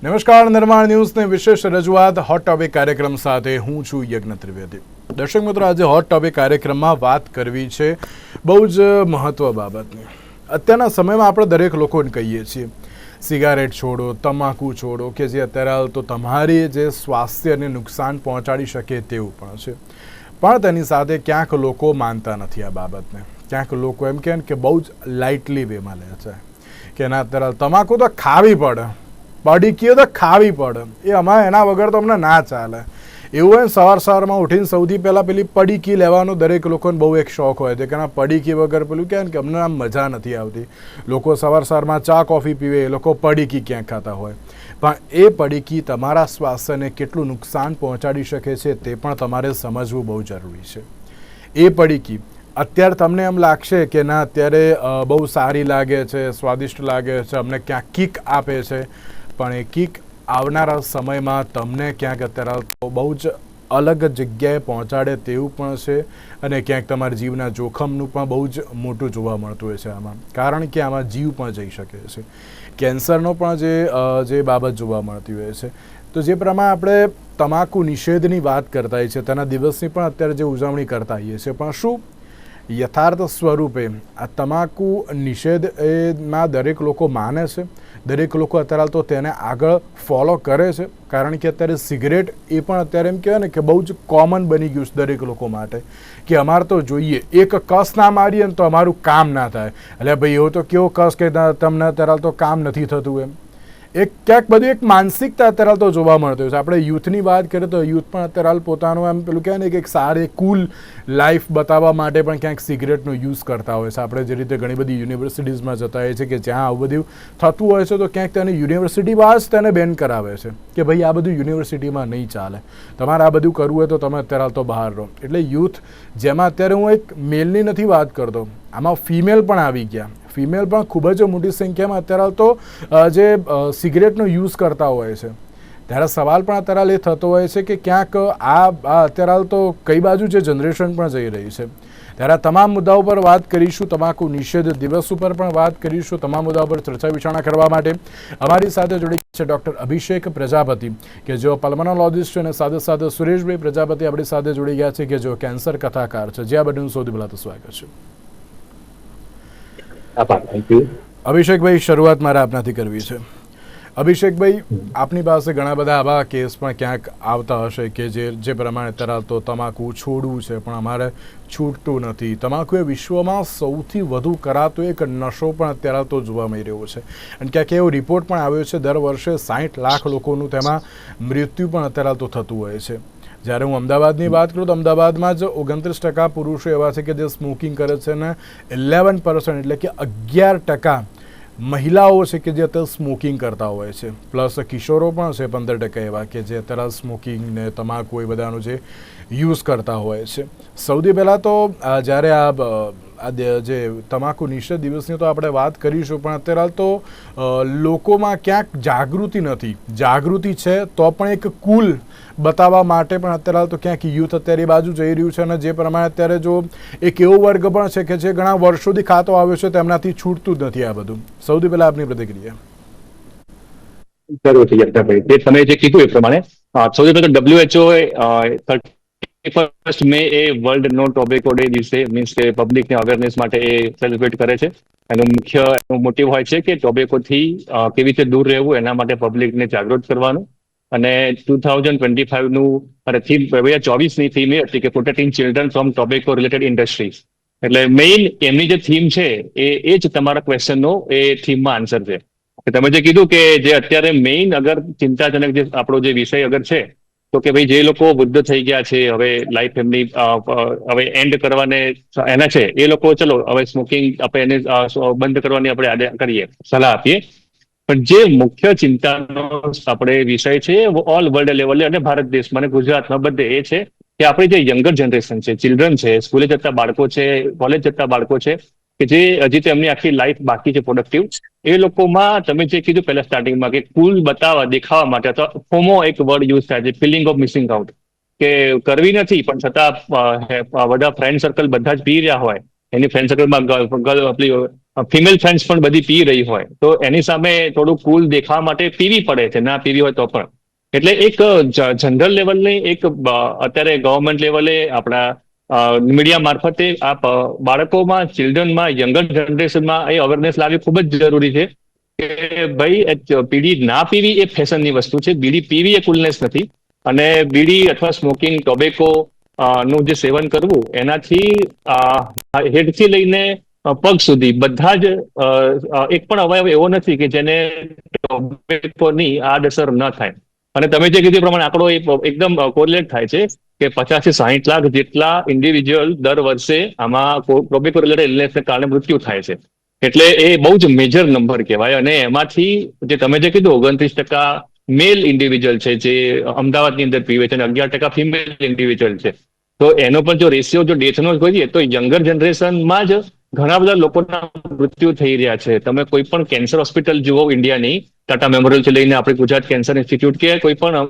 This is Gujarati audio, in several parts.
નમસ્કાર, નિર્માણ ન્યૂઝની વિશેષ રજૂઆત હોટ ટોપિક કાર્યક્રમ સાથે હું છું યજ્ઞ ત્રિવેદી. દર્શક મિત્રો, આજે હોટ ટોપિક કાર્યક્રમમાં વાત કરવી છે બહુ જ મહત્વ બાબતની. અત્યારના સમયમાં આપણે દરેક લોકોને કહીએ છીએ સિગારેટ છોડો, તમાકુ છોડો, કે જે અત્યારે હાલ તો તમારી જે સ્વાસ્થ્યને નુકસાન પહોંચાડી શકે તેવું પણ છે. પણ તેની સાથે ક્યાંક લોકો માનતા નથી આ બાબતને. ક્યાંક લોકો એમ કહે કે બહુ જ લાઇટલી વેમાં લે છે કે ના, અત્યારે તમાકુ તો ખાવી પડે, પડીકીઓ તો ખાવી પડે, એ અમારે એના વગર તો અમને ના ચાલે. એવું હોય સવારમાં ઉઠીને સૌથી પહેલાં પેલી પડીકી લેવાનો દરેક લોકોને બહુ એક શોખ હોય છે કે ના, પડીકી વગર પેલું કહે કે અમને આમ મજા નથી આવતી. લોકો સવારમાં ચા કોફી પીવે, એ લોકો પડીકી ક્યાંક ખાતા હોય. પણ એ પડીકી તમારા સ્વાસ્થ્યને કેટલું નુકસાન પહોંચાડી શકે છે તે પણ તમારે સમજવું બહુ જરૂરી છે. એ પડીકી અત્યારે તમને એમ લાગશે કે ના, અત્યારે બહુ સારી લાગે છે, સ્વાદિષ્ટ લાગે છે, અમને ક્યાંક કિક આપે છે, પણ એ કિક આવનારા સમયમાં તમને ક્યાંક અત્યારે બહુ જ અલગ જગ્યાએ પહોંચાડે તેવું પણ છે અને ક્યાંક તમારા જીવના જોખમનું પણ બહુ જ મોટું જોવા મળતું હોય છે આમાં. કારણ કે આમાં જીવ પણ જઈ શકે છે, કેન્સરનો પણ જે બાબત જોવા મળતી હોય છે. તો જે પ્રમાણે આપણે તમાકુ નિષેધની વાત કરતા હોઈએ છીએ, તેના દિવસની પણ અત્યારે જે ઉજવણી કરતા હોઈએ છીએ, પણ શું યથાર્થ સ્વરૂપે આ તમાકુ નિષેધમાં દરેક લોકો માને છે? દરેક લોકો અત્યારે તો તેને આગળ ફોલો કરે છે? કારણ કે અત્યારે સિગરેટ એ પણ અત્યારે એમ કહેવાય ને કે બહુ જ કોમન બની ગયું છે દરેક લોકો માટે કે અમારે તો જોઈએ, એક કસ ના મારીએ ને તો અમારું કામ ના થાય. એટલે ભાઈ એવો તો કેવો કસ કે તમને અત્યારે તો કામ નથી થતું એમ. એક ક્યાંક બધું એક માનસિકતા અત્યારે તો જોવા મળતું છે. આપણે યુથની વાત કરીએ તો યુથ પણ અત્યારે પોતાનું એમ પેલું કહેવાય ને કે એક સારી કુલ લાઈફ બતાવવા માટે પણ ક્યાંક સિગરેટનો યુઝ કરતા હોય છે. આપણે જે રીતે ઘણી બધી યુનિવર્સિટીઝમાં જતા હોઈએ છીએ કે જ્યાં આવું બધું થતું હોય છે, તો ક્યાંક તેને યુનિવર્સિટીમાં જ તેને બેન કરાવે છે કે ભાઈ આ બધું યુનિવર્સિટીમાં નહીં ચાલે, તમારે આ બધું કરવું હોય તો તમે અત્યારે તો બહાર રહો. એટલે યુથ, જેમાં અત્યારે હું એક મેલની નથી વાત કરતો, આમાં ફિમેલ પણ આવી ગયા. ફિમેલ પણ ખૂબ જ મોટી સંખ્યામાં અત્યારે તો જે સિગરેટનો યુઝ કરતા હોય છે. ત્યારે સવાલ પણ અત્યારે એ થતો હોય છે કે ક્યાંક આ અત્યારે તો કઈ બાજુ જે જનરેશન પણ જઈ રહી છે. ત્યારે તમામ મુદ્દાઓ પર વાત કરીશું. તમાકુ નિષેધ દિવસ ઉપર પણ વાત કરીશું. તમામ મુદ્દાઓ પર ચર્ચા વિચારણા કરવા માટે અમારી સાથે જોડી છે ડૉક્ટર અભિષેક પ્રજાપતિ, કે જેઓ પલ્મનોલોજીસ્ટ છે, અને સાથે સાથે સુરેશભાઈ પ્રજાપતિ આપણી સાથે જોડી ગયા છે, કે જેઓ કેન્સર કથાકાર છે. જે આ બધું સૌથી પહેલાં તો સ્વાગત છે. અભિષેકભાઈ, શરૂઆત મારે આપનાથી કરવી છે. અભિષેકભાઈ, આપની પાસે ઘણા બધા આવા કેસ પણ ક્યાંક આવતા હશે કે જે પ્રમાણે અત્યારે તો તમાકુ છોડવું છે પણ અમારે છૂટતું નથી. તમાકુ એ વિશ્વમાં સૌથી વધુ કરાતો એક નશો પણ અત્યારે તો જોવા મળી રહ્યો છે. અને ક્યાંક એવો રિપોર્ટ પણ આવ્યો છે, દર વર્ષે 60 લાખ લોકોનું તેમાં મૃત્યુ પણ અત્યારે તો થતું હોય છે. જ્યારે હું અમદાવાદની વાત કરું તો અમદાવાદમાં જ 29% પુરુષો એવા છે કે જે સ્મોકિંગ કરે છે, અને 11% એટલે કે 11% મહિલાઓ છે કે જે અત્યારે સ્મોકિંગ કરતા હોય છે. પ્લસ કિશોરો પણ છે 15% એવા કે જે અત્યારે સ્મોકિંગ ને તમાકુ એ બધાનો જે યુઝ કરતા હોય છે. સૌથી પહેલાં તો જ્યારે આ જે તમાકુ નિષેધ દિવસની તો આપણે વાત કરીશું, પણ અત્યારે તો લોકોમાં ક્યાંક જાગૃતિ નથી. જાગૃતિ છે તો પણ એક કુલ બતાવવા માટે પણ અત્યારે તો ક્યાંક યુથ અત્યારે એ બાજુ જઈ રહ્યું છે. અને જે પ્રમાણે અત્યારે જો એક એવો વર્ગ પણ છે કે જે ઘણા વર્ષોથી ખાતો આવ્યો છે, તેમનાથી છૂટતું જ નથી આ બધું. સૌથી પહેલા આપની પ્રતિક્રિયા. જરૂરથી યજ્ઞભાઈ, તે તમે જે કીધું એ પ્રમાણે સૌથી પહેલા WHO 31 મે એ વર્લ્ડ નો ટોબેકો ડે દિવસે મીન્સ કે પબ્લિકને અવેરનેસ માટે એ સેલિબ્રેટ કરે છે. એનો મુખ્ય મોટિવ હોય છે કે ટોબેકોથી કેવી રીતે દૂર રહેવું, એના માટે પબ્લિકને જાગૃત કરવાનું. અને 2025 નું થીમ 2024ની થીમ એ હતી કે protecting children from tobacco related industries. એટલે મેઇન એમની જે થીમ છે એ જ તમારા ક્વેશ્ચનનો એ થીમમાં આન્સર છે. તમે જે કીધું કે જે અત્યારે મેઇન અગર ચિંતાજનક જે આપણો જે વિષય અગર છે, તો કે ભાઈ જે લોકો વૃદ્ધ થઈ ગયા છે, હવે લાઈફ એમની હવે એન્ડ કરવાને એના છે, એ લોકો ચલો હવે સ્મોકિંગ આપણે એને બંધ કરવાની આપણે કરીએ, સલાહ આપીએ. પણ જે મુખ્ય ચિંતાનો આપણે વિષય છે ઓલ વર્લ્ડ લેવલે અને ભારત દેશમાં અને ગુજરાતમાં બધે એ છે કે આપણી જે યંગર જનરેશન છે, ચિલ્ડ્રન છે, સ્કૂલે જતા બાળકો છે, કોલેજ જતા બાળકો છે, કે જે હજી તો એમની આખી લાઈફ બાકી છે પ્રોડક્ટિવ, એ લોકોમાં તમે જે કીધું પહેલા સ્ટાર્ટિંગમાં કે કુલ દેખાવા માટે, અથવા ફોમો એક વર્ડ યુઝ થાય છે, ફિલિંગ ઓફ મિસિંગ આઉટ, કે કરવી નથી પણ છતાં બધા ફ્રેન્ડ સર્કલ બધા જ પી રહ્યા હોય, એની ફ્રેન્ડ સર્કલમાં ફિમેલ ફ્રેન્ડ્સ પણ બધી પી રહી હોય તો એની સામે થોડું કુલ દેખાવા માટે પીવી પડે છે, ના પીવી હોય તો પણ. એટલે એક જનરલ લેવલની એક અત્યારે ગવર્મેન્ટ લેવલે આપણા મીડિયા મારફતે આ બાળકોમાં, ચિલ્ડ્રનમાં, યંગર જનરેશનમાં એ અવેરનેસ લાવવી ખૂબ જ જરૂરી છે કે ભાઈ બીડી ના પીવી એ ફેશનની વસ્તુ છે, બીડી પીવી એ કુલનેસ નથી. અને બીડી અથવા સ્મોકિંગ, ટોબેકો નું જે સેવન કરવું એનાથી હેડથી લઈને પગ સુધી બધા જ એક પણ અવયવ એવો નથી કે જેને ટોબેકોની આડઅસર ન થાય. અને તમે જે કીધું એ પ્રમાણે આંકડો એકદમ કોરિલેટ થાય છે કે 50 થી 60 લાખ જેટલા ઇન્ડિવિજ્યુઅલ દર વર્ષે આમાં ટોબેકો રિલેટેડ ઇલનેસને કારણે મૃત્યુ થાય છે. એટલે એ બહુ જ મેજર નંબર કહેવાય. અને એમાંથી જે તમે જે કીધું 29% મેલ ઇન્ડિવિજ્યુઅલ છે જે અમદાવાદની અંદર પીવે છે અને 11% ફિમેલ ઇન્ડિવિજ્યુઅલ છે. તો એનો પણ જો રેશિયો જો ડેથનો જોઈએ તો યંગર જનરેશનમાં જ ઘણા બધા લોકોના મૃત્યુ થઈ રહ્યા છે. તમે કોઈ પણ કેન્સર હોસ્પિટલ જુઓ ઇન્ડિયાની, ટાટા મેમોરિયલથી લઈને આપણે ગુજરાત કેન્સર ઇન્સ્ટિટ્યૂટ કે કોઈ પણ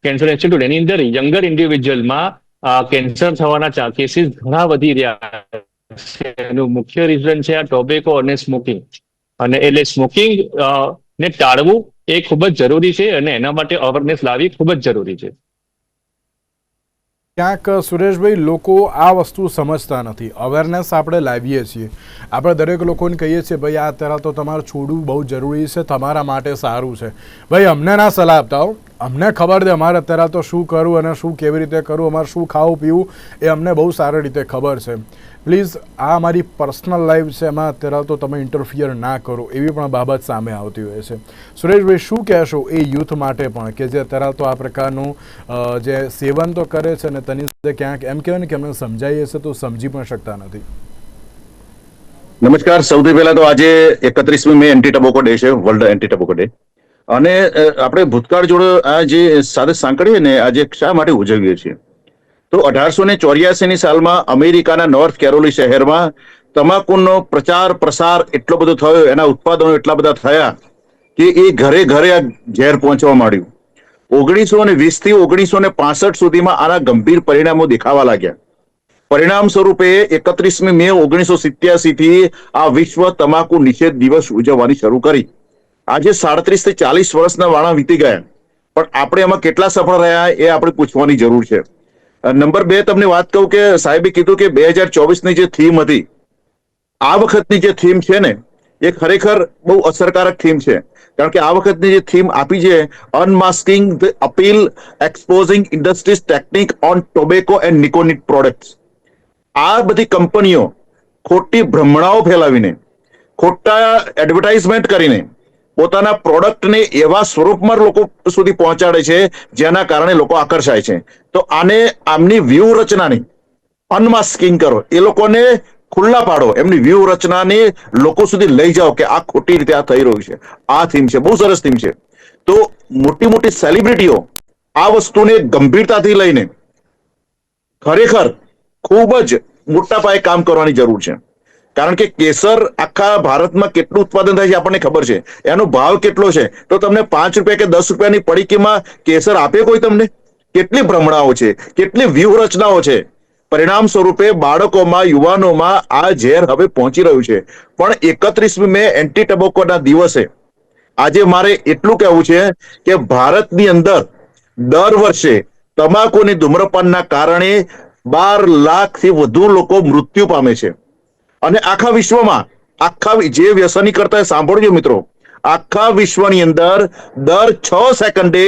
કેન્સર ઇન્સ્ટિટ્યૂટ, એની અંદર યંગર ઇન્ડિવિજ્યુઅલમાં કેન્સર થવાના કેસીસ ઘણા વધી રહ્યા છે. એનું મુખ્ય રીઝન છે આ ટોબેકો અને સ્મોકિંગ. અને એટલે સ્મોકિંગ ને ટાળવું એ ખૂબ જ જરૂરી છે અને એના માટે અવેરનેસ લાવવી ખૂબ જ જરૂરી છે. ક્યાંક સુરેશભાઈ લોકો આ વસ્તુ સમજતા નથી. અવેરનેસ આપણે લાવીએ છીએ, આપણે દરેક લોકોને કહીએ છીએ ભાઈ આ અત્યારે તો તમારે છોડવું બહુ જરૂરી છે, તમારા માટે સારું છે. ભાઈ અમને ના સલાહ આપતા હો, અમને ખબર છે અમારે અત્યારે તો શું કરવું અને શું કેવી રીતે કરવું, અમારે શું ખાવું પીવું એ અમને બહુ સારી રીતે ખબર છે. પ્લીઝ આ મારી પર્સનલ લાઈફ છે, એમાં અત્યારે તો તમે ઇન્ટરફિયર ના કરો એવી પણ બાબત સામે આવતી હોય છે. સુરેશભાઈ શું કહેશો એ યુથ માટે પણ કે જે અત્યારે તો આ પ્રકારનું જે સેવન તો કરે છે ને તેની સાથે ક્યાંક એમ કહેવાય ને કે અમને સમજાવીએ છે તો સમજી પણ શકતા નથી? નમસ્કાર. સૌથી પહેલા તો આજે 31મી મે એન્ટી ટબોકો ડે છે, વર્લ્ડ એન્ટી ટબોકો ડે. અને આપણે ભૂતકાળ જોડે આ જે સાથે સાંકળીએ ને આજે શા માટે ઉજવીએ છીએ તો 1884ની સાલમાં અમેરિકાના નોર્થ કેરોલી શહેરમાં તમાકુનો પ્રચાર પ્રસાર એટલો બધો થયો, એના ઉત્પાદનો એટલા બધા થયા કે એ ઘરે ઘરે આ ઝેર પહોંચવા માંડ્યું. 1920 થી 1965 સુધીમાં આના ગંભીર પરિણામો દેખાવા લાગ્યા. પરિણામ સ્વરૂપે 31મી મે 1987 થી આ વિશ્વ તમાકુ નિષેધ દિવસ ઉજવવાની શરૂ કરી. આજે 37 થી 40 વર્ષના વાળા વીતી ગયા, પણ આપણે એમાં કેટલા સફળ રહ્યા એ આપણે પૂછવાની જરૂર છે. નંબર 2 તમને વાત કહું કે સાહેબે કીધું કે 2024ની જે થીમ હતી, આ વખતની જે થીમ છે ને એ ખરેખર બહુ અસરકારક થીમ છે. કારણ કે આ વખતની જે થીમ આપી છે, unmasking the appeal exposing industries technique on tobacco and nicotine products. આ બધી કંપનીઓ ખોટી ભ્રમણાઓ ફેલાવીને, ખોટા એડવર્ટાઇઝમેન્ટ કરીને પોતાના પ્રોડક્ટને એવા સ્વરૂપમાં લોકો સુધી પહોંચાડે છે જેના કારણે લોકો આકર્ષાય છે. તો આને આમની વ્યૂહરચનાની અનમાસ્કિંગ કરો, એ લોકોને ખુલ્લા પાડો, એમની વ્યૂહરચનાને લોકો સુધી લઈ જાઓ કે આ ખોટી રીતે આ થઈ રહ્યું છે. આ થીમ છે, બહુ સરસ થીમ છે. તો મોટી મોટી સેલિબ્રિટીઓ આ વસ્તુને ગંભીરતાથી લઈને ખરેખર ખૂબ જ મોટા પાયે કામ કરવાની જરૂર છે. કારણ કે કેસર આખા ભારતમાં કેટલું ઉત્પાદન થાય છે આપણને ખબર છે, એનો ભાવ કેટલો છે. તો તમને 5 રૂપિયા કે 10 રૂપિયાની પડીકીમાં કેસર આપે કોઈ તમને? કેટલી ભ્રમણાઓ છે, કેટલી વ્યૂહરચનાઓ છે. પરિણામ સ્વરૂપે બાળકોમાં, યુવાનોમાં આ ઝેર હવે પહોંચી રહ્યું છે. પણ 31મી મે એન્ટી ટબોકોના દિવસે આજે મારે એટલું કહેવું છે કે ભારતની અંદર દર વર્ષે તમાકુની ધૂમ્રપાનના કારણે 12 લાખથી વધુ લોકો મૃત્યુ પામે છે. અને આખા વિશ્વમાં, જે વ્યસની કરતા સાંભળજો મિત્રો, આખા વિશ્વની અંદર દર 6 સેકન્ડે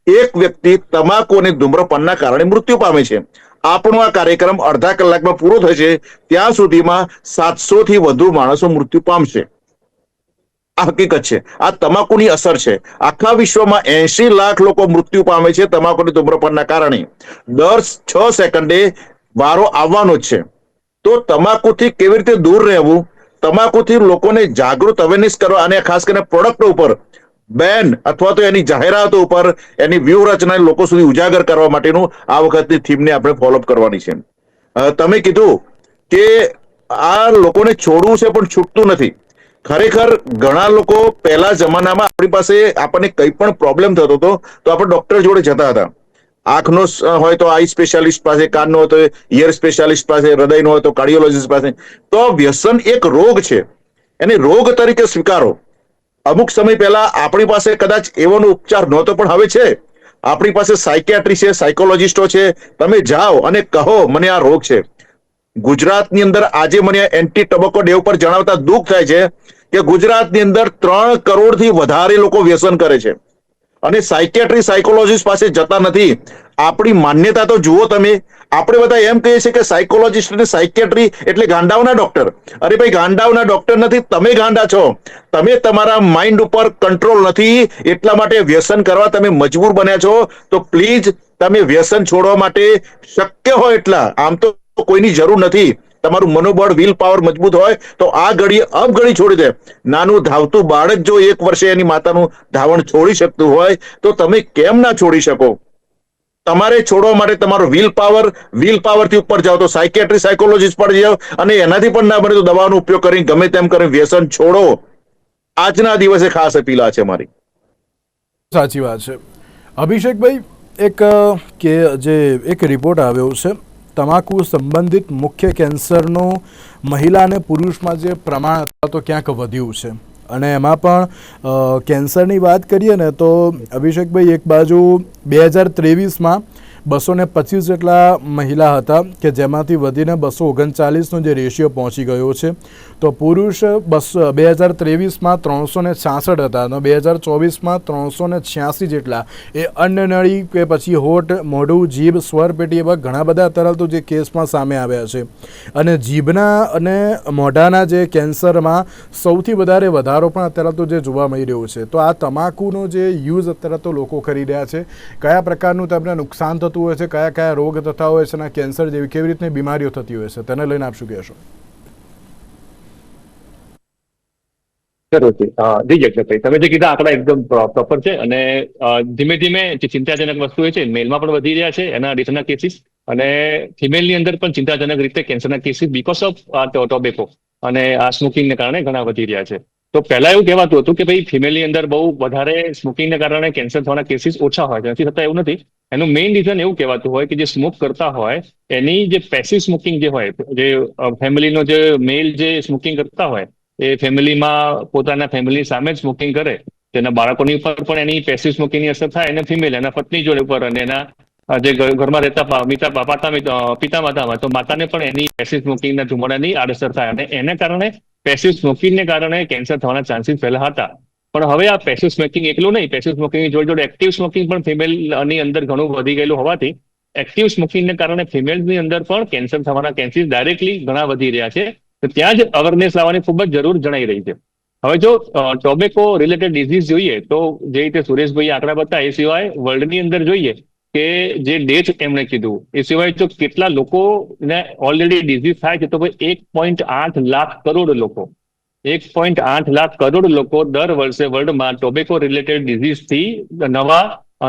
એક વ્યક્તિ તમાકુ અને ધૂમ્રપાનના કારણે મૃત્યુ પામે છે. આપણો આ કાર્યક્રમ અડધા કલાકમાં પૂરો થશે ત્યાં સુધીમાં 700 થી વધુ માણસો મૃત્યુ પામશે. આ હકીકત છે, આ તમાકુની અસર છે. આખા વિશ્વમાં 80 લાખ લોકો મૃત્યુ પામે છે તમાકુ અને ધૂમ્રપાનના કારણે. દર 6 સેકન્ડે વારો આવવાનો જ છે. તો તમાકુથી કેવી રીતે દૂર રહેવું, તમાકુથી લોકોને જાગૃત અવેરનેસ કરવા, અને ખાસ કરીને પ્રોડક્ટ ઉપર બેન અથવા તો એની જાહેરાતો ઉપર એની વ્યૂહરચનાને લોકો સુધી ઉજાગર કરવા માટેનું આ વખતની થીમને આપણે ફોલોઅપ કરવાની છે. તમે કીધું કે આ લોકોને છોડવું છે પણ છૂટતું નથી. ખરેખર ઘણા લોકો પહેલા જમાનામાં આપણી પાસે આપણને કંઈ પણ પ્રોબ્લેમ થતો હતો તો આપણે ડોક્ટર જોડે જતા હતા. આંખનો હોય તો આઈ સ્પેશિયાલિસ્ટ પાસે, કાનનો હોય તો ઇયર સ્પેશિયાલિસ્ટ પાસે, હૃદયનો હોય તો કાર્ડિયોલોજીસ્ટ પાસે. તો વ્યસન એક રોગ છે. એને રોગ તરીકે સ્વીકારો. અમુક સમય પહેલા આપણી પાસે કદાચ એવાનો ઉપચાર નહોતો, પણ હવે છે. આપણી પાસે સાયકિયાટ્રી છે, સાયકોલોજીસ્ટો છે. તમે જાઓ અને કહો મને આ રોગ છે. ગુજરાતની અંદર આજે મને એન્ટી ટોબેકો ડે ઉપર જણાવતા દુઃખ થાય છે કે ગુજરાતની અંદર 3 કરોડથી વધારે લોકો વ્યસન કરે છે અને સાયકિયાટ્રી સાયકોલોજીસ્ટ પાસે જતા નથી. આપણી માન્યતા તો જુઓ તમે. આપણે બધા એમ કહીએ છીએ કે સાયકોલોજીસ્ટ અને સાયકિયાટ્રી એટલે ગાંડાઓના ડોક્ટર. અરે ભાઈ, ગાંડાઓના ડોક્ટર નથી, તમે ગાંડા છો. તમે તમારા માઇન્ડ ઉપર કંટ્રોલ નથી, એટલા માટે વ્યસન કરવા તમે મજબૂર બન્યા છો. તો પ્લીઝ તમે વ્યસન છોડવા માટે શક્ય હોય એટલા, આમ તો કોઈની જરૂર નથી, તમારું મનોબળ વિલ પાવર મજબૂત હોય તો આ ઘડી અબઘડી છોડી દે. નાનું ધાવતું બાળક જો 1 વર્ષે એની માતાનું ધાવણ છોડી શકતું હોય તો તમે કેમ ના છોડી શકો? તમારે છોડવા માટે તમારો વિલ પાવરથી ઉપર જાઓ તો સાયકિયાટ્રી સાયકોલોજીસ્ટ પર જાઓ, અને એનાથી પણ ના બને તો દવાનો ઉપયોગ કરી ગમે તેમ કરી વ્યસન છોડો. આજના દિવસે ખાસ અપીલ છે મારી. સાચી વાત છે. અભિષેકભાઈ, એક રિપોર્ટ આવ્યો છે, તમાકુ સંબંધિત મુખ્ય કેન્સરનું મહિલા અને પુરુષમાં જે પ્રમાણ અથવા તો ક્યાંક વધ્યું છે, અને એમાં પણ કેન્સરની વાત કરીએ ને તો અભિષેકભાઈ, એક બાજુ 2023માં 225 જેટલા મહિલા હતા કે જેમાંથી વધીને 239નો જે રેશિયો પહોંચી ગયો છે. તો પુરુષ 2023માં 366 હતા અને 2024માં 386 જેટલા એ અન્નનળી કે પછી હોઠ, મોઢું, જીભ, સ્વરપેટી એવા ઘણા બધા અત્યારે તો જે કેસમાં સામે આવ્યા છે. અને જીભના અને મોઢાના જે કેન્સરમાં સૌથી વધારે વધારો પણ અત્યારે તો જે જોવા મળી રહ્યો છે. તો આ તમાકુનો જે યુઝ અત્યારે તો લોકો કરી રહ્યા છે, કયા પ્રકારનું તેમને નુકસાન થતું હોય છે, કયા કયા રોગ થતા હોય છે અને કેન્સર જેવી કેવી રીતની બીમારીઓ થતી હોય છે, તેને લઈને આપ શું કહેશો? જી જગદીશભાઈ, તમે જે કીધા આંકડા એકદમ પ્રોપર છે અને ધીમે ધીમે જે ચિંતાજનક વસ્તુ છે મેલમાં પણ વધી રહ્યા છે એના રિટર્નના કેસીસ, અને ફિમેલની અંદર પણ ચિંતાજનક રીતે કેન્સરના કેસીસ બીકોઝ ઓફ ટોબેકો અને આ સ્મોકિંગને કારણે ઘણા વધી રહ્યા છે. તો પહેલા એવું કહેવાતું હતું કે ભાઈ ફિમેલની અંદર બહુ વધારે સ્મોકિંગને કારણે કેન્સર થવાના કેસીસ ઓછા હોય છે, નથી થતા એવું નથી. એનું મેઇન રીઝન એવું કહેવાતું હોય કે જે સ્મોક કરતા હોય એની જે પેસિવ સ્મોકિંગ જે હોય, જે ફેમિલીનો જે મેલ જે સ્મોકિંગ કરતા હોય એ ફેમિલીમાં પોતાના ફેમિલી સામે જ સ્મોકિંગ કરે, તેના બાળકોની ઉપર પણ એની પેસિવ સ્મોકિંગની અસર થાય, અને ફિમેલ એના પત્ની જોડે ઉપર અને એના જે ઘરમાં રહેતા પિતા માતામાં, તો માતાને પણ એની પેસિવ સ્મોકિંગના ધુમાડાની આડઅસર થાય, અને એને કારણે પેસિવ સ્મોકિંગને કારણે કેન્સર થવાના ચાન્સીસ પહેલા હતા. પણ હવે આ પેસિવ સ્મોકિંગ એકલું નહીં, પેસિવ સ્મોકિંગની જોડે જોડે એક્ટિવ સ્મોકિંગ પણ ફિમેલની અંદર ઘણું વધી ગયેલું હોવાથી એક્ટિવ સ્મોકિંગને કારણે ફિમેલ્સની અંદર પણ કેન્સર થવાના ચાન્સીસ ડાયરેક્ટલી ઘણા વધી રહ્યા છે. તો ત્યાં જ અવેરનેસ લાવવાની ખૂબ જ જરૂર જણાઈ રહી છે. હવે જો ટોબેકો રિલેટેડ ડિઝીઝ જોઈએ તો જે રીતે સુરેશભાઈ આંકડા બતાવ્યા, એ સિવાય વર્લ્ડની અંદર જોઈએ કે જે ડેથ એમણે કીધું, એ સિવાય જો કેટલા લોકોને ઓલરેડી ડિઝીઝ થાય છે, તો ભાઈ 1.8 લાખ કરોડ લોકો 1.8 લાખ કરોડ લોકો દર વર્ષે વર્લ્ડમાં ટોબેકો રિલેટેડ ડિઝીઝથી નવા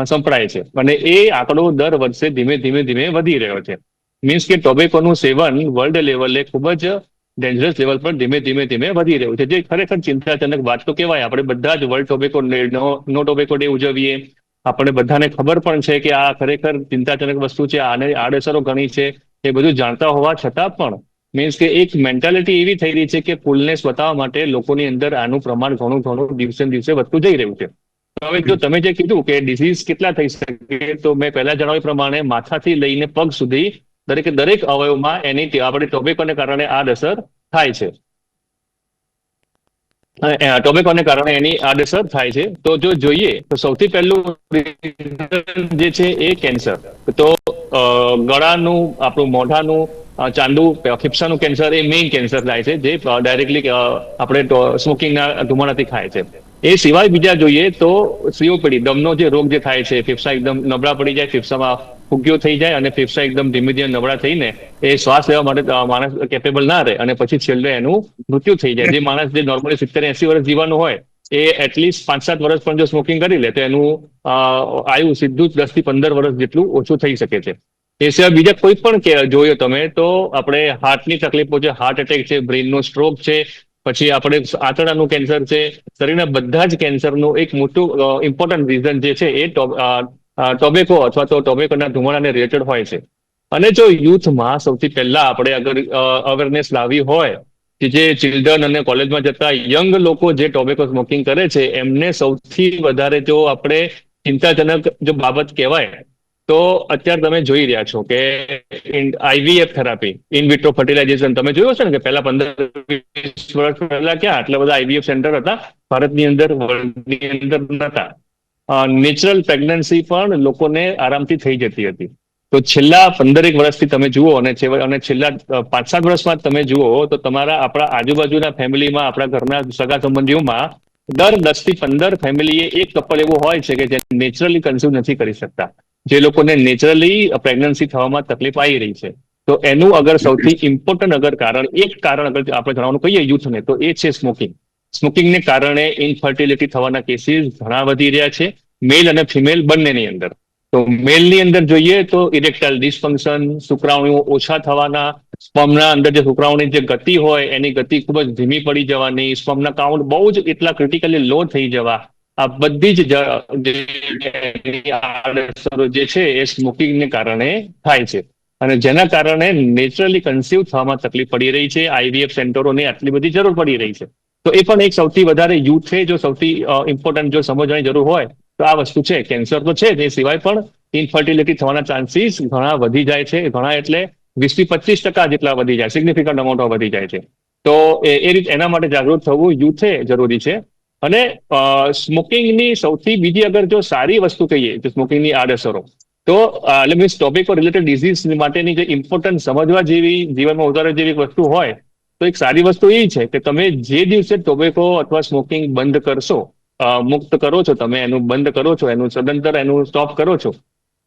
સંપડાય છે, અને એ આંકડો દર વર્ષે ધીમે ધીમે વધી રહ્યો છે. મીન્સ કે ટોબેકોનું સેવન વર્લ્ડ લેવલે ખૂબ જ ડેન્જરસ લેવલ પર ધીમે ધીમે વધી રહ્યું છે, જે ખરેખર ચિંતાજનક વાત તો કહેવાય. આપણે બધા જ વર્લ્ડ ટોબેકો નો ટોબેકો ડે ઉજવીએ, આપણે બધાને ખબર પણ છે કે આ ખરેખર ચિંતાજનક વસ્તુ છે, આને આડઅસરો ઘણી છે, એ બધું જાણતા હોવા છતાં પણ મીન્સ કે એક મેન્ટાલિટી એવી થઈ રહી છે કે ફૂલનેસ બતાવવા માટે લોકોની અંદર આનું પ્રમાણ ઘણું દિવસે દિવસે વધતું જઈ રહ્યું છે. હવે જો તમે જે કીધું કે ડિઝીઝ કેટલા થઈ શકે, તો મેં પહેલા જણાવ્યા પ્રમાણે માથાથી લઈને પગ સુધી દરેક અવયવમાં એની આપણે ટોબેકોને કારણે આડઅસર થાય છે. ટોબેકોને કારણે એની આડઅસર થાય છે. તો જો જોઈએ તો સૌથી પહેલું જે છે એ કેન્સર. તો ગળાનું, આપણું મોઢાનું, ચાંદુ, ફેફસાનું કેન્સર એ મેઇન કેન્સર થાય છે, જે ડાયરેક્ટલી આપણે સ્મોકિંગના ધુમાડાથી થાય છે. એ સિવાય બીજા જોઈએ તો સીઓપીડી, દમનો જે રોગ જે થાય છે, ફેફસા એકદમ નબળા પડી જાય, ફેફસામાં ફુગ્ગીઓ થઈ જાય અને ફેફસા એકદમ ધીમે ધીમે નબળા થઈને એ શ્વાસ લેવા માટે માણસ કેપેબલ ના રહે, અને પછી છેલ્લે એનું મૃત્યુ થઈ જાય. જે માણસ જે નોર્મલી 70-80 વર્ષ જીવવાનું હોય એ એટલીસ્ટ 5-7 વર્ષ પણ જો સ્મોકિંગ કરી લે તો એનું આયુ સીધું જ 10 થી 15 વર્ષ જેટલું ઓછું થઈ શકે છે. એ સિવાય બીજા કોઈ પણ જોયો તમે તો આપણે હાર્ટની તકલીફો છે, હાર્ટ એટેક છે, બ્રેઇનનો સ્ટ્રોક છે, પછી આપણે આંતરડાનું કેન્સર છે, શરીરના બધા જ કેન્સરનું એક મોટું ઇમ્પોર્ટન્ટ રીઝન જે છે એ ટોબેકો અથવા તો ટોબેકોના ધુમાડાને રિલેટેડ હોય છે. અને જો યુથમાં સૌથી પહેલા આપણે અગર અવેરનેસ લાવવી હોય જે ચિલ્ડ્રન અને કોલેજમાં જતા યંગ લોકો જે ટોબેકો સ્મોકિંગ કરે છે એમને સૌથી વધારે જો આપણે ચિંતાજનક જો બાબત કહેવાય તો અત્યારે તમે જોઈ રહ્યા છો કે IVF therapy in vitro fertilisation તમે જોયું હશે ને કે પહેલા 15-20 વર્ષ પહેલા ક્યાં આટલા બધા આઈવીએફ સેન્ટર હતા ભારતની અંદર, વર્લ્ડની અંદર નતા. નેચરલ પ્રેગ્નન્સી પણ લોકોને આરામથી થઈ જતી હતી. તો છેલ્લા 15 વર્ષથી તમે જુઓ અને છેલ્લા 5-7 વર્ષમાં તમે જુઓ તો તમારા આપણા આજુબાજુના ફેમિલીમાં, આપણા ઘરના સગા સંબંધીઓમાં દર 10 થી 15 ફેમિલીએ એક કપલ એવું હોય છે કે જે નેચરલી કન્ઝ્યુમ નથી કરી શકતા, જે લોકોને નેચરલી પ્રેગ્નન્સી થવામાં તકલીફ આવી રહી છે. તો એનું અગર સૌથી ઇમ્પોર્ટન્ટ અગર એક કારણ અગર આપણે જણાવવાનું કહીએ યુથને તો એ છે સ્મોકિંગ. સ્મોકિંગને કારણે ઇનફર્ટિલિટી થવાના કેસીસ ઘણા વધી રહ્યા છે, મેલ અને ફિમેલ બંનેની અંદર. તો મેલની અંદર જોઈએ તો ઇરેક્ટાઇલ ડિસફંક્શન, શુક્રાણુઓ ઓછા થવાના, સ્પર્મના અંદર જે શુક્રાણુની જે ગતિ હોય એની ગતિ ખૂબ જ ધીમી પડી જવાની, સ્પર્મના કાઉન્ટ બહુ જ એટલા ક્રિટિકલી લો થઈ જવા, આ બધી જ આડઅસરો જે છે એ સ્મોકિંગને કારણે થાય છે. અને જેના કારણે નેચરલી કન્સીવ થવામાં તકલીફ પડી રહી છે. આઈવીએફ સેન્ટરોને આટલી બધી જરૂર પડી રહી છે. તો એ પણ એક સૌથી વધારે યુથે જો સૌથી ઇમ્પોર્ટન્ટ જો સમજવાની જરૂર હોય તો આ વસ્તુ છે. કેન્સર તો છે, તે સિવાય પણ ઇનફર્ટિલિટી થવાના ચાન્સીસ ઘણા વધી જાય છે. ઘણા એટલે 20-25% જેટલા વધી જાય, સિગ્નિફિકન્ટ અમાઉન્ટમાં વધી જાય છે. તો એ રીતે એના માટે જાગૃત થવું યુથે જરૂરી છે. અને સ્મોકિંગની સૌથી બીજી અગર જો સારી વસ્તુ કહીએ તો સ્મોકિંગની આડઅસરો તો મીન્સ ટોબેકો રિલેટેડ ડિઝીઝ માટેની જે ઇમ્પોર્ટન્ટ સમજવા જેવી, જીવનમાં ઉતારવા જેવી વસ્તુ હોય તો એક સારી વસ્તુ એ છે કે તમે જે દિવસે ટોબેકો અથવા સ્મોકિંગ બંધ કરશો, મુક્ત કરો છો, તમે એનું બંધ કરો છો, એનું સદંતર એનું સ્ટોપ કરો છો,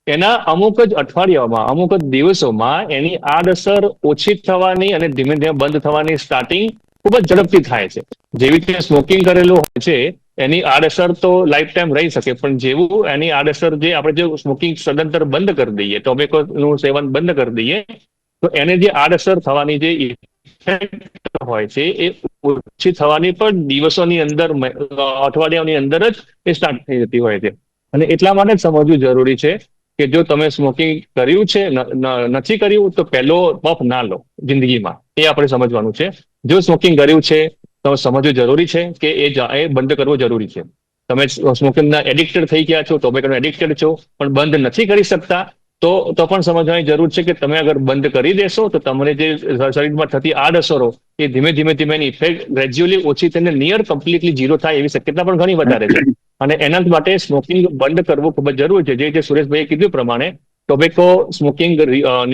એના અમુક જ અઠવાડિયામાં, અમુક જ દિવસોમાં એની આડઅસર ઓછી થવાની અને ધીમે ધીમે બંધ થવાની સ્ટાર્ટિંગ ખૂબ જ ઝડપથી થાય છે. જેવી રીતે સ્મોકિંગ કરેલું હોય છે એની આડઅસર તો લાઈફ ટાઈમ રહી શકે, પણ જેવું એની આડઅસર જે આપણે જો સ્મોકિંગ સદંતર બંધ કરી દઈએ, ટોબેકોનું સેવન બંધ કરી દઈએ તો એને જે આડઅસર થવાની જે ઇફેક્ટ હોય છે એ ઓછી થવાની પણ દિવસોની અંદર, અઠવાડિયાની અંદર જ એ સ્ટાર્ટ થઈ જતી હોય છે. અને એટલા માટે જ સમજવું જરૂરી છે કે જો તમે સ્મોકિંગ કર્યું છે, નથી કર્યું તો પહેલો પફ ના લો જિંદગીમાં, એ આપણે સમજવાનું છે. જો સ્મોકિંગ કર્યું છે તો સમજવું જરૂરી છે કે એ બંધ કરવું જરૂરી છે. તમે સ્મોકિંગના એડિક્ટેડ થઈ ગયા છો, ટોબેકોના એડિક્ટેડ છો, પણ બંધ નથી કરી શકતા તો પણ સમજવાની જરૂર છે કે તમે અગર બંધ કરી દેશો તો તમને જે શરીરમાં થતી આડઅસરો એ ધીમે ધીમે એની ઇફેક્ટ ગ્રેજ્યુઅલી ઓછી થઈને નિયર કમ્પ્લીટલી ઝીરો થાય એવી શક્યતા પણ ઘણી વધારે છે. અને એના માટે સ્મોકિંગ બંધ કરવું ખૂબ જ જરૂરી છે. જે સુરેશભાઈએ કીધું પ્રમાણે ટોબેકો સ્મોકિંગ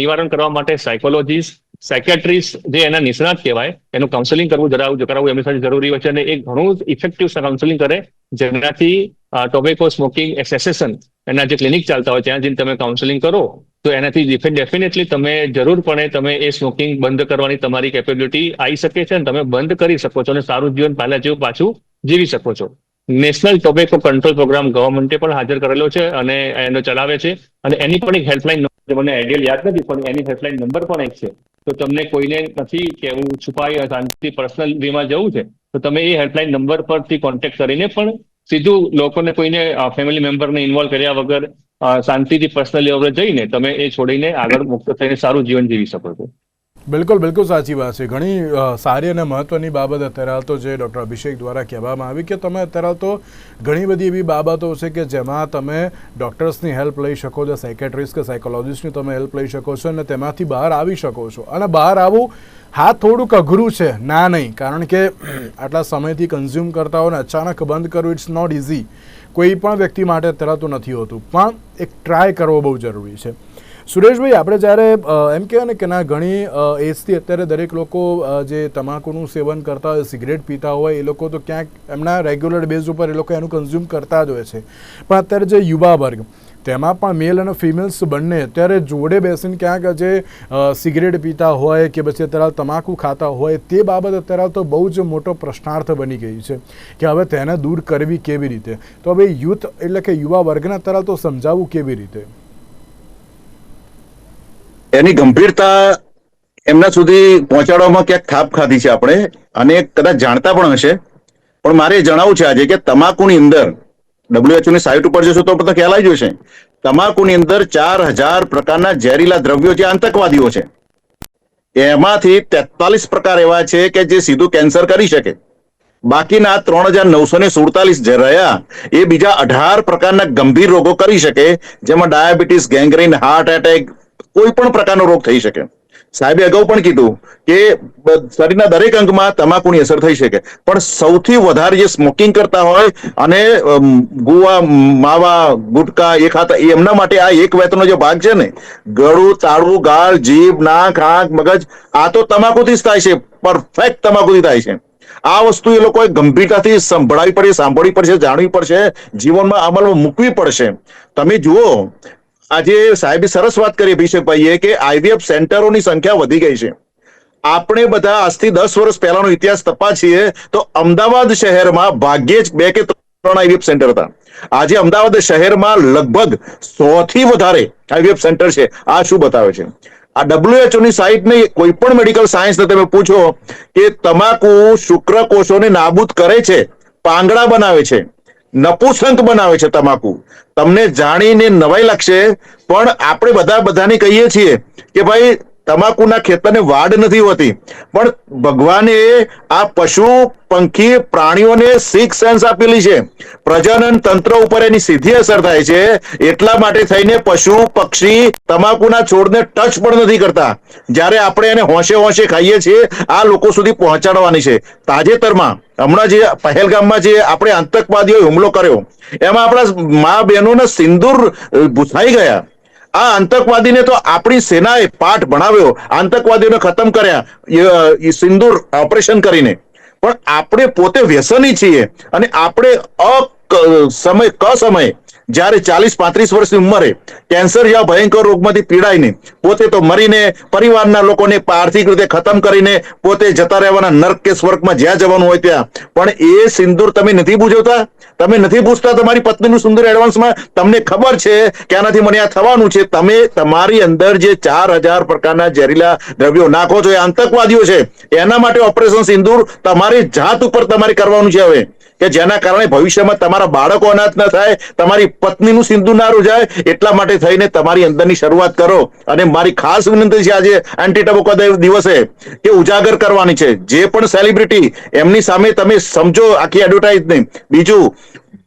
નિવારણ કરવા માટે સાયકોલોજીસ્ટ, સાયકેટ્રિસ્ટ જે એના નિષ્ણાત કહેવાય એનું કાઉન્સેલિંગ કરાવવું એમની સાથે જરૂરી હોય છે. અને એ ઘણું ઇફેક્ટિવ કાઉન્સેલિંગ કરે જેનાથી ટોબેકો સ્મોકિંગ સેસેશન એના જે ક્લિનિક ચાલતા હોય ત્યાં જઈને તમે કાઉન્સેલિંગ કરો તો એનાથી ડેફિનેટલી તમે જરૂરપણે તમે એ સ્મોકિંગ બંધ કરવાની તમારી કેપેબિલિટી આવી શકે છે અને તમે બંધ કરી શકો છો અને સારું જીવન પહેલા જેવું પાછું જીવી શકો છો. નેશનલ ટોબેકો કંટ્રોલ પ્રોગ્રામ ગવર્મેન્ટે પણ હાજર કરેલો છે અને એનો ચલાવે છે. અને એની પણ એક હેલ્પલાઇન નંબર મને આઈડિયલ યાદ નથી પણ એની હેલ્પલાઇન નંબર પણ એક છે. તો તમને કોઈને નથી કેવું છુપાઈ શાંતિ પર્સનલ વેમાં જવું છે તો તમે એ હેલ્પલાઇન નંબર પરથી કોન્ટેક્ટ કરીને પણ સીધું લોકોને કોઈને ફેમિલી મેમ્બરને ઇન્વોલ્વ કર્યા વગર શાંતિથી પર્સનલ લેવલે જઈને તમે એ છોડીને આગળ મુક્ત થઈને સારું જીવન જીવી શકો છો. બિલકુલ બિલકુલ સાચી વાત છે. ઘણી સારી અને મહત્ત્વની બાબત અત્યારે તો જે ડૉક્ટર અભિષેક દ્વારા કહેવામાં આવી કે તમે અત્યારે તો ઘણી બધી એવી બાબતો છે કે જેમાં તમે ડૉક્ટર્સની હેલ્પ લઈ શકો છો, સાયકેટ્રિસ્ટ કે સાયકોલોજીસ્ટની તમે હેલ્પ લઈ શકો છો અને તેમાંથી બહાર આવી શકો છો. અને બહાર આવવું હા થોડુંક અઘરું છે, ના નહીં, કારણ કે આટલા સમયથી કન્ઝ્યુમ કરતા હોય ને અચાનક બંધ કરવું ઇટ્સ નોટ ઇઝી. કોઈ પણ વ્યક્તિ માટે અત્યારે તો નથી હોતું, પણ એક ટ્રાય કરવો બહુ જરૂરી છે. સુરેશભાઈ, આપણે જ્યારે એમ કહેવાય ને કે ના ઘણી એજથી અત્યારે દરેક લોકો જે તમાકુનું સેવન કરતા હોય, સિગરેટ પીતા હોય, એ લોકો તો ક્યાંક એમના રેગ્યુલર બેઝ ઉપર એ લોકો એનું કન્ઝ્યુમ કરતા જ હોય છે. પણ અત્યારે જે યુવા વર્ગ તેમાં પણ મેલ અને ફિમેલ્સ બંને અત્યારે જોડે બેસીને ક્યાંક જે સિગરેટ પીતા હોય કે પછી અત્યારે તમાકુ ખાતા હોય તે બાબત અત્યારે તો બહુ જ મોટો પ્રશ્નાર્થ બની ગઈ છે કે હવે તેને દૂર કરવી કેવી રીતે. તો હવે યુથ એટલે કે યુવા વર્ગને અત્યારે તો સમજાવવું કેવી રીતે? એની ગંભીરતા એમના સુધી પહોંચાડવામાં ક્યાંક થાપ ખાધી છે આપણે અને કદાચ જાણતા પણ હશે. પણ મારે જણાવવું છે આજે કે તમાકુની અંદર WHO ની સાઇટ ઉપર જશો તો બધા ખ્યાલ આવી જશે. તમાકુની અંદર 4000 પ્રકારના ઝેરીલા દ્રવ્યો જે આતંકવાદીઓ છે એમાંથી 43 પ્રકાર એવા છે કે જે સીધું કેન્સર કરી શકે. બાકીના 3,947 જે રહ્યા એ બીજા 18 પ્રકારના ગંભીર રોગો કરી શકે, જેમાં ડાયાબિટીસ, ગેંગ્રીન, હાર્ટ એટેક, કોઈ પણ પ્રકારનો રોગ થઈ શકે. સાહેબે અગાઉ પણ કીધું કે શરીરના દરેક અંગમાં તમાકુની અસર થઈ શકે, પણ સૌથી વધારે જે સ્મોકિંગ કરતા હોય અને ગુવા, માવા, ગુટકા એ ખાતા, એમના માટે આ એક વેતનો જે ભાગ છે ને, ગળું, તાળું, ગાળ, જીભ, નાક, આંખ, મગજ, આ તો તમાકુથી જ થાય છે, પરફેક્ટ તમાકુથી થાય છે. આ વસ્તુ એ લોકોએ ગંભીરતાથી સંભળાવી પડશે, સાંભળવી પડશે, જાણવી પડશે, જીવનમાં અમલમાં મૂકવી પડશે. તમે જુઓ, આજે સાહેબે સરસ વાત કરી અભિષેકભાઈએ કે આઈવીએફ સેન્ટરોની સંખ્યા વધી ગઈ છે. આપણે બધા આજથી 10 વર્ષ પહેલાનો ઇતિહાસ તપાસીએ તો અમદાવાદ શહેરમાં ભાગ્યે જ 2 કે 3 આઈવીએફ સેન્ટર હતા. આજે અમદાવાદ શહેરમાં લગભગ 100 થી વધારે આઈવીએફ સેન્ટર છે. આ શું બતાવે છે? આ WHO ની સાઇટને કોઈ પણ મેડિકલ સાયન્સને તમે પૂછો કે તમાકુ શુક્રકોષોને નાબૂદ કરે છે, પાંગડા બનાવે છે, નપુસંક બનાવે છે તમાકુ. તમને જાણીને નવાઈ લાગશે, પણ આપણે બધાને કહીએ છીએ કે ભાઈ તમાકુના ખેતરને વાડ નથી હોતી, પણ ભગવાને આ પશુ, પંખી, પ્રાણીઓને સિક્સ સેન્સ આપેલી છે. પ્રજનન તંત્ર ઉપર એની સીધી અસર થાય છે. એટલા માટે થઈને પશુ, પક્ષી તમાકુના છોડને ટચ પણ નથી કરતા. જ્યારે આપણે એને હોંશે હોંશે ખાઈએ છીએ, આ લોકો સુધી પહોંચાડવાની છે. તાજેતરમાં હમણાં જે પહેલગામમાં જે આપણે આતંકવાદીઓએ હુમલો કર્યો, એમાં આપણા મા બહેનોના સિંદૂર ભૂસાઈ ગયા. આ આતંકવાદીને તો આપણી સેનાએ પાઠ ભણાવ્યો, આતંકવાદીઓને ખતમ કર્યા સિંદૂર ઓપરેશન કરીને. પણ આપણે પોતે વ્યસની છીએ અને આપણે સમયે જ્યારે 40-35 વર્ષની ઉંમરે કેન્સર જેવા ભયંકર રોગમાંથી પીડાઈને પોતે તો મરીને પરિવારના લોકોને આર્થિક રીતે ખતમ કરીને પોતે જતા રહેવાના નર્ક કે સ્વર્ગમાં જ્યાં જવાનું હોય ત્યાં. પણ એ સિંદૂર તમે નથી બુજવતા, તમે નથી પૂછતા તમારી પત્નીનું સિંદૂર એડવાન્સમાં. તમને ખબર છે કે આનાથી મને આ થવાનું છે. તમે તમારી અંદર જે 4000 પ્રકારના ઝેરીલા દ્રવ્યો નાખો છો, એ આતંકવાદીઓ છે. એના માટે ઓપરેશન સિંદૂર તમારી જાત ઉપર તમારે કરવાનું છે હવે, કે જેના કારણે ભવિષ્યમાં તમારા બાળકો અનાથ ન થાય, તમારી પત્નીનું સિંદૂર ના રૂજાય. એટલા માટે થઈને તમારી અંદરની શરૂઆત કરો. અને મારી ખાસ વિનંતી છે આજે એન્ટી ટબેકો દિવસે કે ઉજાગર કરવાની છે. જે પણ સેલિબ્રિટી એમની સામે તમે સમજો આખી એડવર્ટાઇઝ નહીં. બીજું,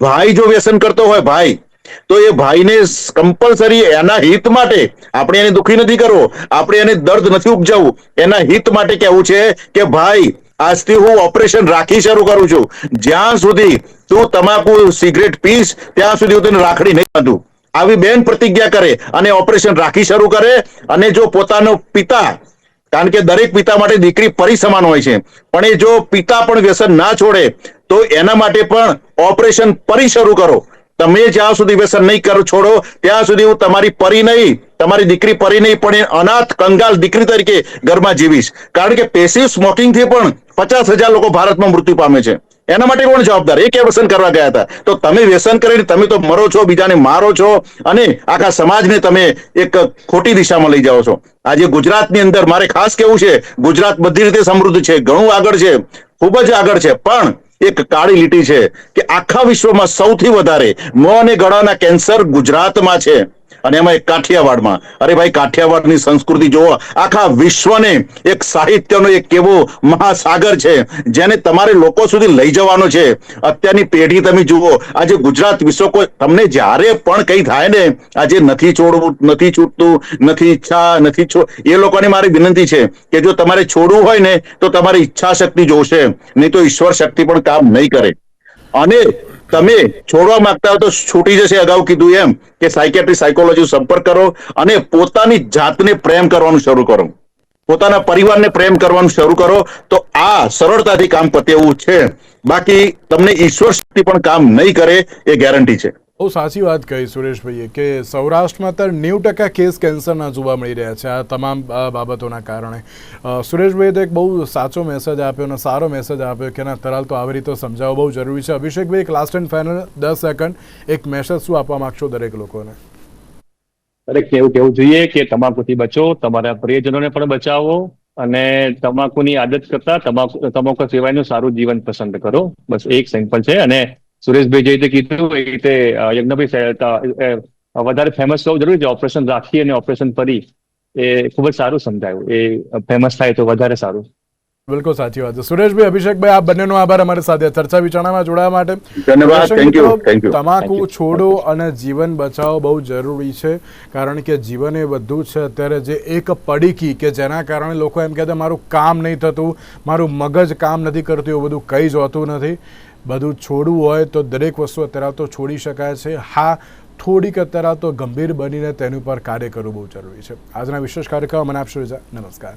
ભાઈ જો વ્યસન કરતો હોય ભાઈ, તો એ ભાઈને કમ્પલસરી એના હિત માટે, આપણે એને દુઃખી નથી કરવો, આપણે એને દર્દ નથી ઉપજાવવું, એના હિત માટે કહેવું છે કે ભાઈ આજથી હું ઓપરેશન રાખી શરૂ કરું છું. જ્યાં સુધી તું તમાકુ સિગરેટ પીશ ત્યાં સુધી હું તને રાખડી નહીં બાંધું. આવી બેન પ્રતિજ્ઞા કરે અને ઓપરેશન રાખી શરૂ કરે. અને જો પોતાનો પિતા, કારણ કે દરેક પિતા માટે દીકરી પરી સમાન હોય છે, પણ એ જો પિતા પણ વ્યસન ના છોડે તો એના માટે પણ ઓપરેશન પરી શરૂ કરો. તમે જ્યાં સુધી વ્યસન નહીં કરો છોડો ત્યાં સુધી હું તમારી પરી નહીં, તમારી દીકરી પરી નહીં, પણ અનાથ કંગાલ દીકરી તરીકે ઘરમાં જીવીશ. કારણ કે પેસિવ સ્મોકિંગથી પણ 50,000 લોકો ભારતમાં મૃત્યુ પામે છે. એના માટે કોણ જવાબદાર? એ કે વ્યસન કરવા ગયા હતા. તો તમે વ્યસન કરીને તમે તો મરો છો, બીજાને મારો છો અને આખા સમાજને તમે એક ખોટી દિશામાં લઈ જાઓ છો. આજે ગુજરાતની અંદર મારે ખાસ કેવું છે, ગુજરાત બધી રીતે સમૃદ્ધ છે, ઘણું આગળ છે, ખૂબ જ આગળ છે, પણ એક કાળી લીટી છે કે આખા વિશ્વમાં સૌથી વધારે મોં અને ગળાના કેન્સર ગુજરાતમાં છે, અને એમાં એક કાઠિયાવાડમાં. અરે ભાઈ, કાઠિયાવાડની સંસ્કૃતિ જોવો, આખા વિશ્વને એક સાહિત્યનો એક કેવો મહાસાગર છે જેને તમારે લોકો સુધી લઈ જવાનો છે. અત્યારની પેઢી તમે જુઓ, આજે ગુજરાત વિશ્વ કોઈ તમને જ્યારે પણ કઈ થાય ને, આજે નથી છોડવું, નથી છૂટતું, નથી ઈચ્છા, નથી એ લોકોને મારી વિનંતી છે કે જો તમારે છોડવું હોય ને તો તમારી ઈચ્છા શક્તિ જોશે, નહીં તો ઈશ્વર શક્તિ પણ કામ નહીં કરે. અને તમે છોડવા માંગતા હો તો છૂટી જશે. અગાઉ કીધું એમ કે સાયકેટ્રી, સાયકોલોજી સંપર્ક કરો અને પોતાની જાતને પ્રેમ કરવાનું શરૂ કરો, પોતાના પરિવારને પ્રેમ કરવાનું શરૂ કરો, તો આ સરળતાથી કામ પતે એવું છે. બાકી તમને ઈશ્વર શક્તિ પણ કામ નહીં કરે, એ ગેરંટી છે. બહુ સાચી વાત કહી સુરેશભાઈએ કે સૌરાષ્ટ્રમાં અત્યારે 90% કેસ કેન્સરના જોવા મળી રહ્યા છે આ તમામ બાબતોના કારણે. સુરેશભાઈએ તો એક બહુ સાચો મેસેજ આપ્યો અને સારો મેસેજ આપ્યો કે ના તરાલ તો આવી રીતે સમજાવવો બહુ જરૂરી છે. અભિષેકભાઈ, એક લાસ્ટ એન્ડ ફાઇનલ 10 સેકન્ડ એક મેસેજ શું આપવા માંગશો દરેક લોકોને? દરેકને એવું કહેવું જોઈએ કે તમાકુથી બચો, તમારા પ્રિયજનોને પણ બચાવો અને તમાકુની આદત કરતા તમાકુ સિવાયનું સારું જીવન પસંદ કરો. બસ એક સિમ્પલ છે. અને સુરેશભાઈ જે રીતે કીધું એ રીતે યજ્ઞભાઈ વધારે ફેમસ થવું જરૂરી છે. ઓપરેશન રાખી અને ઓપરેશન કરી એ ખૂબ જ સારું સમજાયું. એ ફેમસ થાય તો વધારે સારું. બિલકુલ સાચી વાત છે. સુરેશભાઈ, અભિષેકભાઈ, આ બંનેનો આભાર અમારી સાથે ચર્ચા વિચારણામાં જોડાવા માટે. ધન્યવાદ. દર્શક થેન્ક યુ. મિત્રો, થેન્ક યુ. તમાકુ છોડો અને જીવન બચાવો બહુ જરૂરી છે, કારણ કે જીવન એ બધું છે. અત્યારે જે એક પડીકી કે જેના કારણે લોકો એમ કહેતા મારું કામ નહીં થતું, મારું મગજ કામ નથી કરતું, એવું બધું કંઈ જ હોતું નથી. બધું છોડવું હોય તો દરેક વસ્તુ અત્યારે તો છોડી શકાય છે. હા, થોડીક અત્યારે તો ગંભીર બનીને તેની ઉપર કાર્ય કરવું બહુ જરૂરી છે. આજના વિશેષ કાર્યક્રમ મને આપશો રજા. નમસ્કાર.